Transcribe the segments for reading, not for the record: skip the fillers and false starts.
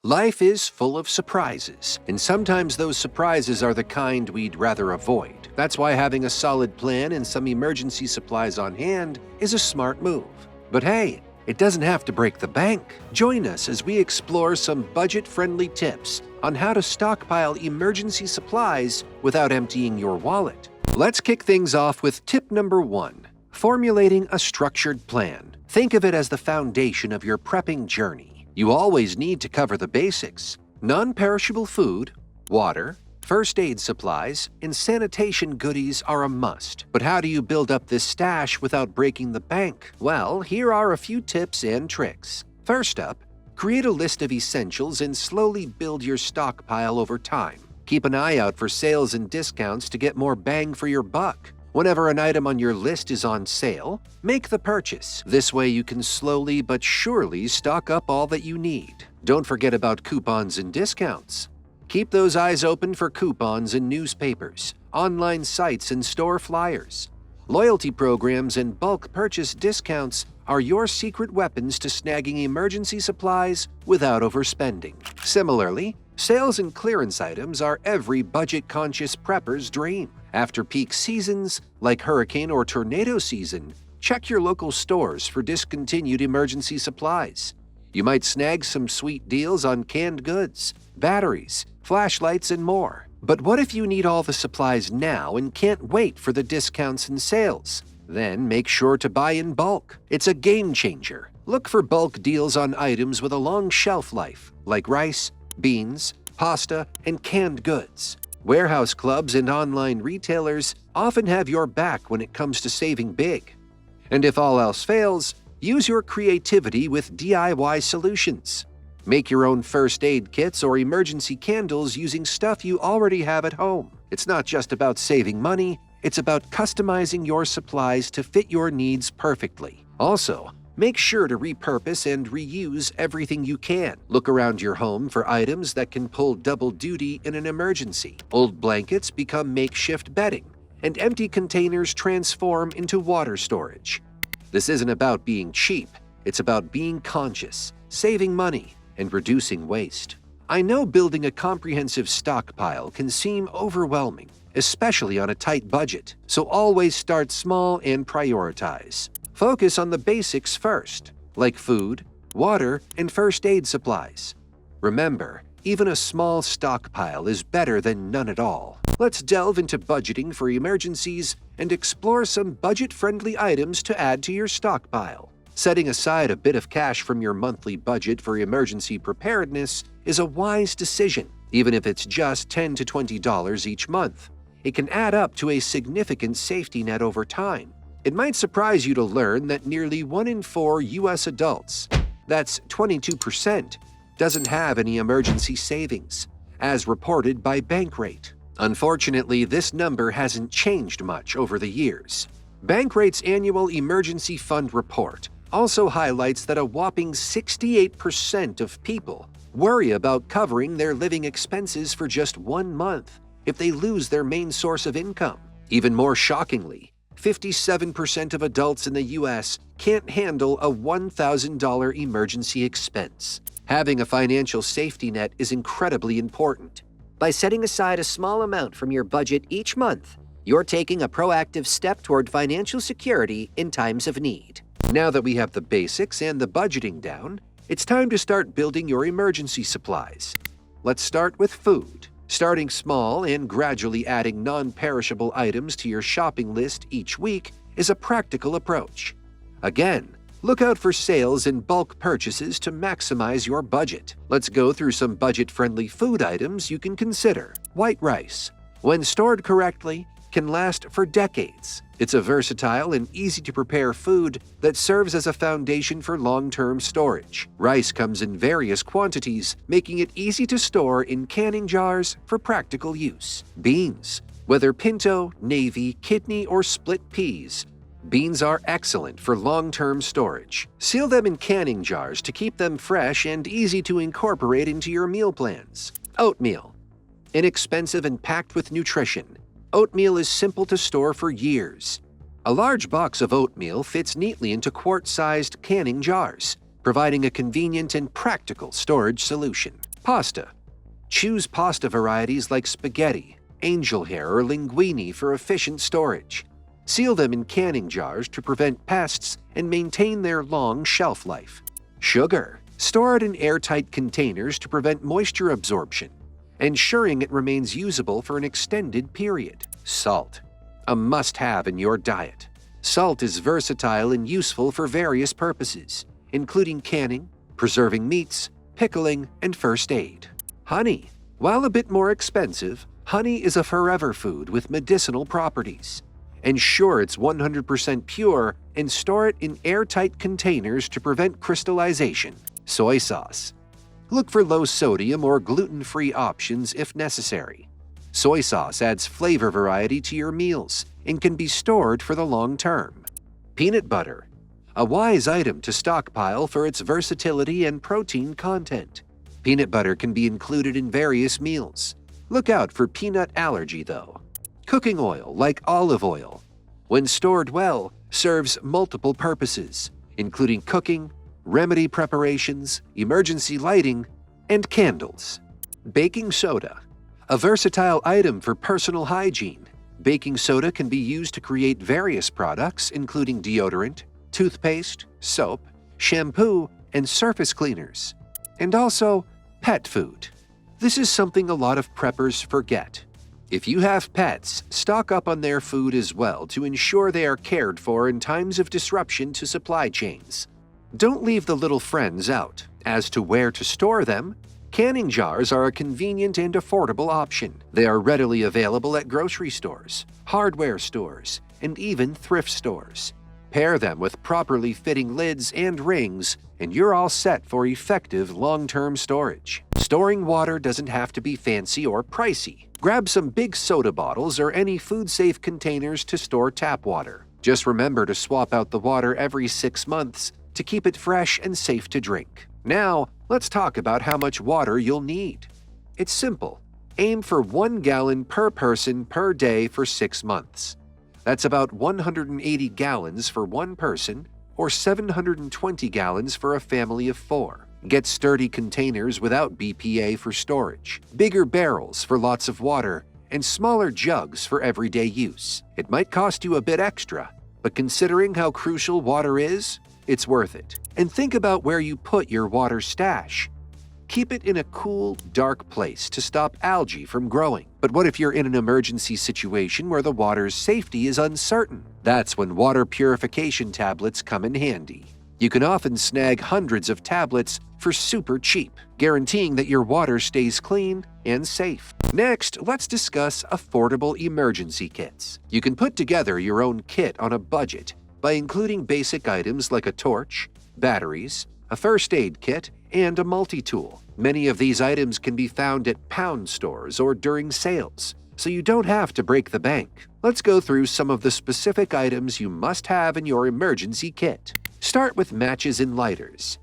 Life is full of surprises, and sometimes those surprises are the kind we'd rather avoid. That's why having a solid plan and some emergency supplies on hand is a smart move. But hey, it doesn't have to break the bank. Join us as we explore some budget-friendly tips on how to stockpile emergency supplies without emptying your wallet. Let's kick things off with tip number 1, formulating a structured plan. Think of it as the foundation of your prepping journey. You always need to cover the basics: non-perishable food, water, first aid supplies, and sanitation goodies are a must. But how do you build up this stash without breaking the bank? Well, here are a few tips and tricks. First up, create a list of essentials and slowly build your stockpile over time. Keep an eye out for sales and discounts to get more bang for your buck. Whenever an item on your list is on sale, make the purchase. This way you can slowly but surely stock up all that you need. Don't forget about coupons and discounts. Keep those eyes open for coupons in newspapers, online sites, and store flyers. Loyalty programs and bulk purchase discounts are your secret weapons to snagging emergency supplies without overspending. Similarly, sales and clearance items are every budget-conscious prepper's dream. After peak seasons, like hurricane or tornado season, check your local stores for discontinued emergency supplies. You might snag some sweet deals on canned goods, batteries, flashlights, and more. But what if you need all the supplies now and can't wait for the discounts and sales? Then make sure to buy in bulk. It's a game changer. Look for bulk deals on items with a long shelf life, like rice, beans, pasta, and canned goods. Warehouse clubs and online retailers often have your back when it comes to saving big. And if all else fails, use your creativity with DIY solutions. Make your own first aid kits or emergency candles using stuff you already have at home. It's not just about saving money, it's about customizing your supplies to fit your needs perfectly. Also, make sure to repurpose and reuse everything you can. Look around your home for items that can pull double duty in an emergency. Old blankets become makeshift bedding, and empty containers transform into water storage. This isn't about being cheap, it's about being conscious, saving money, and reducing waste. I know building a comprehensive stockpile can seem overwhelming, especially on a tight budget, so always start small and prioritize. Focus on the basics first, like food, water, and first aid supplies. Remember, even a small stockpile is better than none at all. Let's delve into budgeting for emergencies and explore some budget-friendly items to add to your stockpile. Setting aside a bit of cash from your monthly budget for emergency preparedness is a wise decision, even if it's just $10 to $20 each month. It can add up to a significant safety net over time. It might surprise you to learn that nearly 1 in 4 U.S. adults, that's 22%, doesn't have any emergency savings, as reported by Bankrate. Unfortunately, this number hasn't changed much over the years. Bankrate's annual emergency fund report also highlights that a whopping 68% of people worry about covering their living expenses for just 1 month if they lose their main source of income. Even more shockingly, 57% of adults in the U.S. can't handle a $1,000 emergency expense. Having a financial safety net is incredibly important. By setting aside a small amount from your budget each month, you're taking a proactive step toward financial security in times of need. Now that we have the basics and the budgeting down, it's time to start building your emergency supplies. Let's start with food. Starting small and gradually adding non-perishable items to your shopping list each week is a practical approach. Again, look out for sales and bulk purchases to maximize your budget. Let's go through some budget-friendly food items you can consider. White rice, when stored correctly, can last for decades. It's a versatile and easy-to-prepare food that serves as a foundation for long-term storage. Rice comes in various quantities, making it easy to store in canning jars for practical use. Beans, whether pinto, navy, kidney, or split peas, beans are excellent for long-term storage. Seal them in canning jars to keep them fresh and easy to incorporate into your meal plans. Oatmeal, inexpensive and packed with nutrition. Oatmeal is simple to store for years. A large box of oatmeal fits neatly into quart-sized canning jars, providing a convenient and practical storage solution. Pasta. Choose pasta varieties like spaghetti, angel hair, or linguine for efficient storage. Seal them in canning jars to prevent pests and maintain their long shelf life. Sugar. Store it in airtight containers to prevent moisture absorption, ensuring it remains usable for an extended period. Salt. A must-have in your diet. Salt is versatile and useful for various purposes, including canning, preserving meats, pickling, and first aid. Honey. While a bit more expensive, honey is a forever food with medicinal properties. Ensure it's 100% pure and store it in airtight containers to prevent crystallization. Soy sauce. Look for low-sodium or gluten-free options if necessary. Soy sauce adds flavor variety to your meals and can be stored for the long term. Peanut butter. A wise item to stockpile for its versatility and protein content. Peanut butter can be included in various meals. Look out for peanut allergy, though. Cooking oil, like olive oil, when stored well, serves multiple purposes, including cooking, remedy preparations, emergency lighting, and candles. Baking soda. A versatile item for personal hygiene. Baking soda can be used to create various products, including deodorant, toothpaste, soap, shampoo, and surface cleaners. And also, pet food. This is something a lot of preppers forget. If you have pets, stock up on their food as well to ensure they are cared for in times of disruption to supply chains. Don't leave the little friends out. As to where to store them, canning jars are a convenient and affordable option. They are readily available at grocery stores, hardware stores, and even thrift stores. Pair them with properly fitting lids and rings, and you're all set for effective long-term storage. Storing water doesn't have to be fancy or pricey. Grab some big soda bottles or any food-safe containers to store tap water. Just remember to swap out the water every 6 months to keep it fresh and safe to drink. Now, let's talk about how much water you'll need. It's simple. Aim for 1 gallon per person per day for 6 months. That's about 180 gallons for one person, or 720 gallons for a family of 4. Get sturdy containers without BPA for storage, bigger barrels for lots of water, and smaller jugs for everyday use. It might cost you a bit extra, but considering how crucial water is, it's worth it. And think about where you put your water stash. Keep it in a cool, dark place to stop algae from growing. But what if you're in an emergency situation where the water's safety is uncertain? That's when water purification tablets come in handy. You can often snag hundreds of tablets for super cheap, guaranteeing that your water stays clean and safe. Next, let's discuss affordable emergency kits. You can put together your own kit on a budget by including basic items like a torch, batteries, a first aid kit, and a multi-tool. Many of these items can be found at pound stores or during sales, so you don't have to break the bank. Let's go through some of the specific items you must have in your emergency kit. Start with matches and lighters.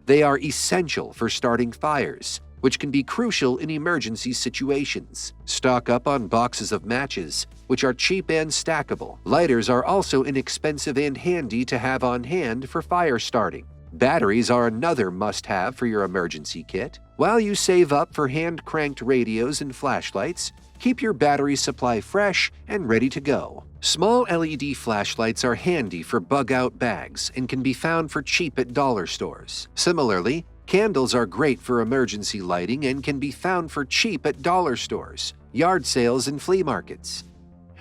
They are essential for starting fires, which can be crucial in emergency situations. Stock up on boxes of matches, which are cheap and stackable. Lighters are also inexpensive and handy to have on hand for fire starting. Batteries are another must-have for your emergency kit. While you save up for hand-cranked radios and flashlights, keep your battery supply fresh and ready to go. Small LED flashlights are handy for bug-out bags and can be found for cheap at dollar stores. Similarly, candles are great for emergency lighting and can be found for cheap at dollar stores, yard sales, and flea markets.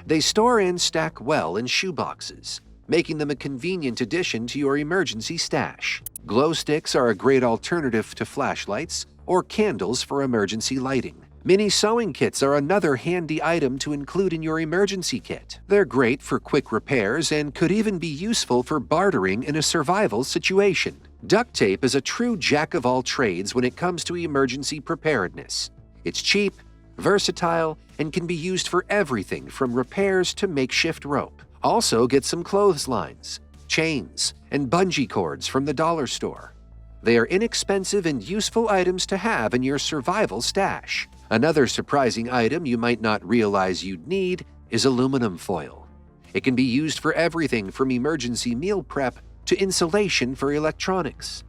They store and stack well in shoeboxes, making them a convenient addition to your emergency stash. Glow sticks are a great alternative to flashlights or candles for emergency lighting. Mini sewing kits are another handy item to include in your emergency kit. They're great for quick repairs and could even be useful for bartering in a survival situation. Duct tape is a true jack-of-all-trades when it comes to emergency preparedness. It's cheap, versatile, and can be used for everything from repairs to makeshift rope. Also, get some clotheslines, chains, and bungee cords from the dollar store. They are inexpensive and useful items to have in your survival stash. Another surprising item you might not realize you'd need is aluminum foil. It can be used for everything from emergency meal prep to insulation for electronics.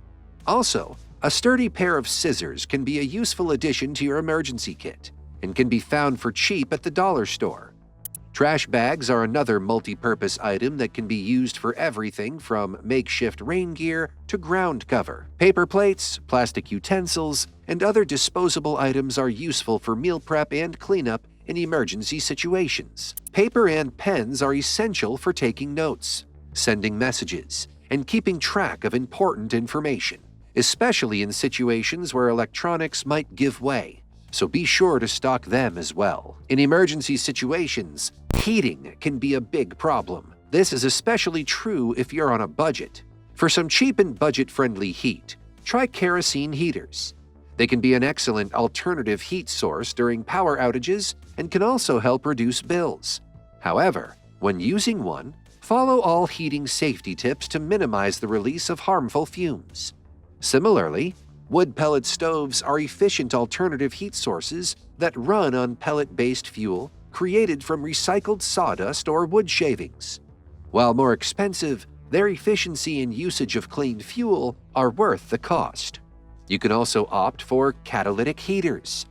Also, A sturdy pair of scissors can be a useful addition to your emergency kit and can be found for cheap at the dollar store. Trash bags are another multi-purpose item that can be used for everything from makeshift rain gear to ground cover. Paper plates, plastic utensils, and other disposable items are useful for meal prep and cleanup in emergency situations. Paper and pens are essential for taking notes, sending messages, and keeping track of important information, especially in situations where electronics might give way, so be sure to stock them as well. In emergency situations, heating can be a big problem. This is especially true if you're on a budget. For some cheap and budget-friendly heat, try kerosene heaters. They can be an excellent alternative heat source during power outages and can also help reduce bills. However, when using one, follow all heating safety tips to minimize the release of harmful fumes. Similarly, wood pellet stoves are efficient alternative heat sources that run on pellet-based fuel created from recycled sawdust or wood shavings. While more expensive, their efficiency and usage of clean fuel are worth the cost. You can also opt for catalytic heaters.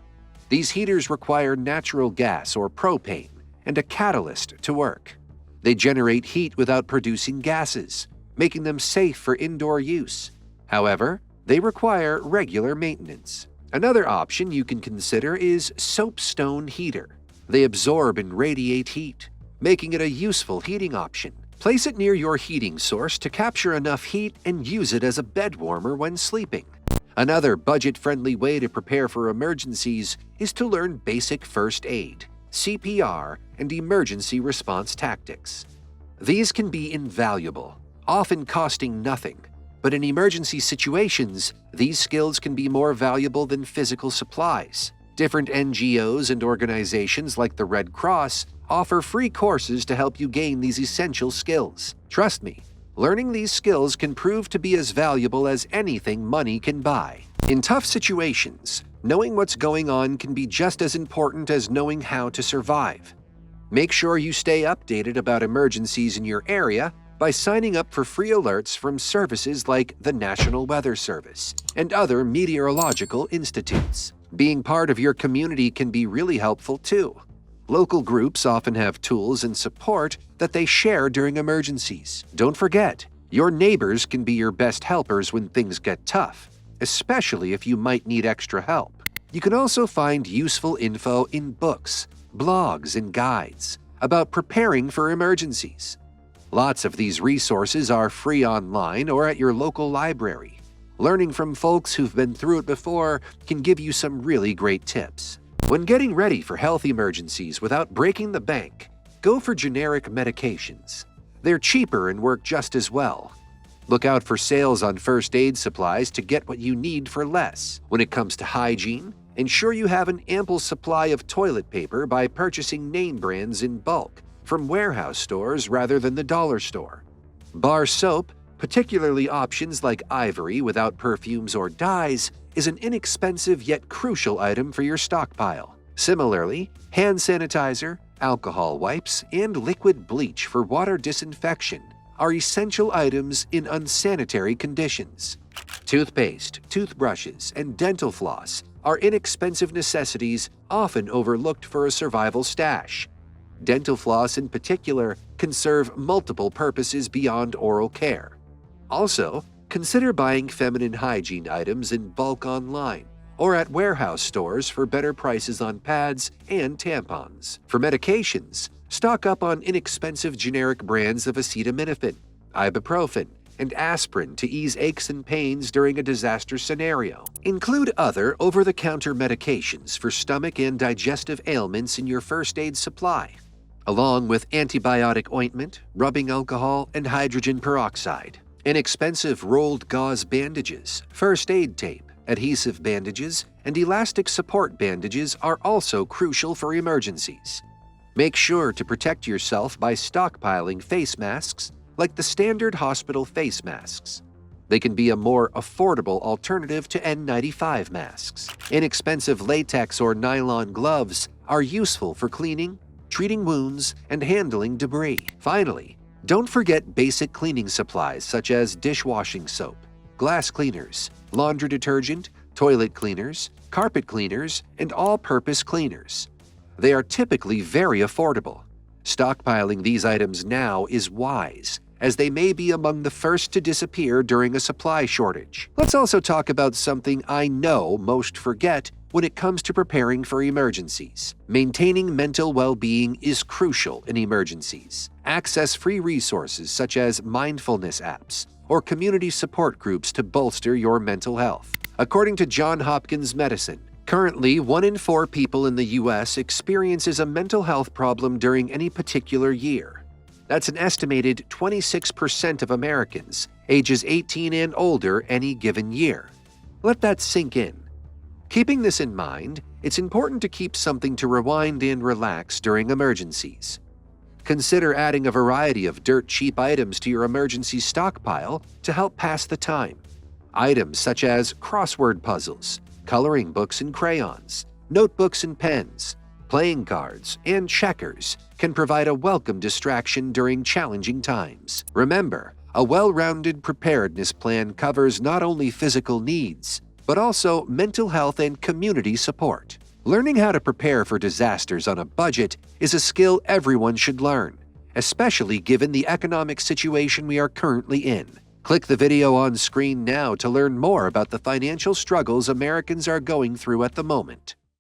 These heaters require natural gas or propane and a catalyst to work. They generate heat without producing gases, making them safe for indoor use. However, they require regular maintenance. Another option you can consider is soapstone heater. They absorb and radiate heat, making it a useful heating option. Place it near your heating source to capture enough heat and use it as a bed warmer when sleeping. Another budget-friendly way to prepare for emergencies is to learn basic first aid, CPR, and emergency response tactics. These can be invaluable, often costing nothing. But in emergency situations, these skills can be more valuable than physical supplies. Different NGOs and organizations like the Red Cross offer free courses to help you gain these essential skills. Trust me, learning these skills can prove to be as valuable as anything money can buy. In tough situations, knowing what's going on can be just as important as knowing how to survive. Make sure you stay updated about emergencies in your area by signing up for free alerts from services like the National Weather Service and other meteorological institutes. Being part of your community can be really helpful too. Local groups often have tools and support that they share during emergencies. Don't forget, your neighbors can be your best helpers when things get tough, especially if you might need extra help. You can also find useful info in books, blogs, and guides about preparing for emergencies. Lots of these resources are free online or at your local library. Learning from folks who've been through it before can give you some really great tips. When getting ready for health emergencies without breaking the bank, go for generic medications. They're cheaper and work just as well. Look out for sales on first aid supplies to get what you need for less. When it comes to hygiene, ensure you have an ample supply of toilet paper by purchasing name brands in bulk from warehouse stores rather than the dollar store. Bar soap, particularly options like Ivory without perfumes or dyes, is an inexpensive yet crucial item for your stockpile. Similarly, hand sanitizer, alcohol wipes, and liquid bleach for water disinfection are essential items in unsanitary conditions. Toothpaste, toothbrushes, and dental floss are inexpensive necessities often overlooked for a survival stash. Dental floss in particular can serve multiple purposes beyond oral care. Also, consider buying feminine hygiene items in bulk online or at warehouse stores for better prices on pads and tampons. For medications, stock up on inexpensive generic brands of acetaminophen, ibuprofen, and aspirin to ease aches and pains during a disaster scenario. Include other over-the-counter medications for stomach and digestive ailments in your first aid supply, along with antibiotic ointment, rubbing alcohol, and hydrogen peroxide. Inexpensive rolled gauze bandages, first aid tape, adhesive bandages, and elastic support bandages are also crucial for emergencies. Make sure to protect yourself by stockpiling face masks like the standard hospital face masks. They can be a more affordable alternative to N95 masks. Inexpensive latex or nylon gloves are useful for cleaning, treating wounds, and handling debris. Finally, don't forget basic cleaning supplies such as dishwashing soap, glass cleaners, laundry detergent, toilet cleaners, carpet cleaners, and all-purpose cleaners. They are typically very affordable. Stockpiling these items now is wise, as they may be among the first to disappear during a supply shortage. Let's also talk about something I know most forget when it comes to preparing for emergencies. Maintaining mental well-being is crucial in emergencies. Access free resources such as mindfulness apps or community support groups to bolster your mental health. According to Johns Hopkins Medicine, currently 1 in 4 people in the U.S. experiences a mental health problem during any particular year. That's an estimated 26% of Americans ages 18 and older any given year. Let that sink in. Keeping this in mind, it's important to keep something to rewind and relax during emergencies. Consider adding a variety of dirt-cheap items to your emergency stockpile to help pass the time. Items such as crossword puzzles, coloring books and crayons, notebooks and pens, playing cards, and checkers can provide a welcome distraction during challenging times. Remember, a well-rounded preparedness plan covers not only physical needs, but also mental health and community support. Learning how to prepare for disasters on a budget is a skill everyone should learn, especially given the economic situation we are currently in. Click the video on screen now to learn more about the financial struggles Americans are going through at the moment.